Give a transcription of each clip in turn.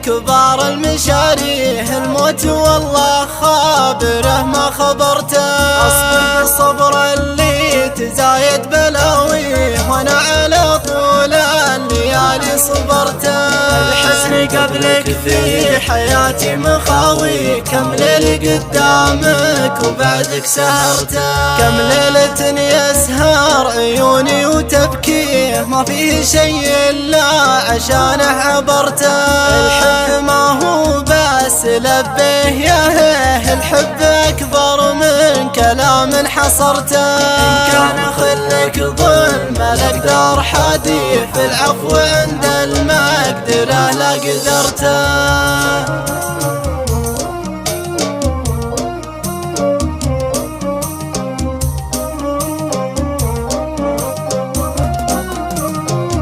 كبار المشاريه الموت والله خابره ما خبرته. اصبر بالصبر اللي تزايد بلاويه وانا على طول الليالي صبرته. الحزن قبلك في حياتي مخاوي كم ليل قدامك وبعدك سهرته. كم ليلة يسهر عيوني وتبكي ما فيه شيء إلا عشانه عبرته. الحب ما هو بس لبيه ياهه الحب أكبر من كلام حصرته. إن كان خلك ظلم الأقدار حادي في العفو عند المقدرة لا قدرته.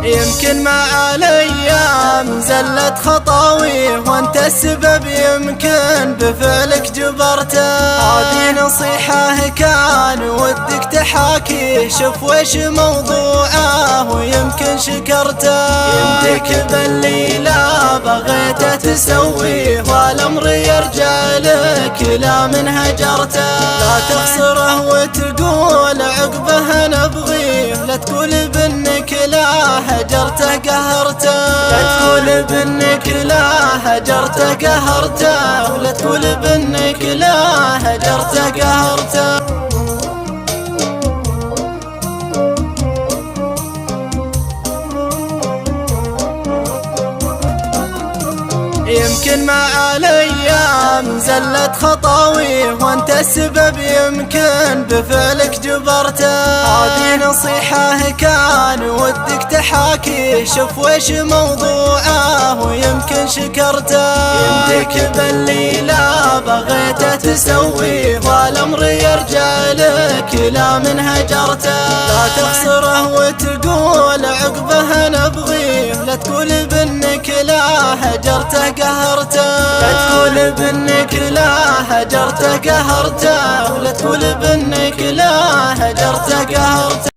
يمكن مع الايام زلت خطاوي وانت السبب يمكن بفعلك جبرته. هذه نصيحة كان ودك تحاكي شوف وش موضوعه ويمكن شكرته. يمدك باللي لا بغيته تسويه والامر يرجع لك لا من هجرته. لا تخسره وتقول عقبه نبغيه لا تقول بانك لا هجرته قهرته. لا تقول بانك لا هجرته قهرته ولا تقول بانك لا هجرته قهرته. يمكن مع الايام زلت خطاوي وانت السبب يمكن بفعلك جبرته. هذه نصيحة كان ودك تحاكي شوف وش موضوعه ويمكن شكرته. يمدك باللي لا بغيته تسويه والامر يرجع لك لا من هجرته. لا تخسره وتقول عقبه نبغيه لا تقول بانك لا هجرته قهرته. لا تقول بانك لا هجرته قهرته ولا تقول بانك لا هجرته قهرته.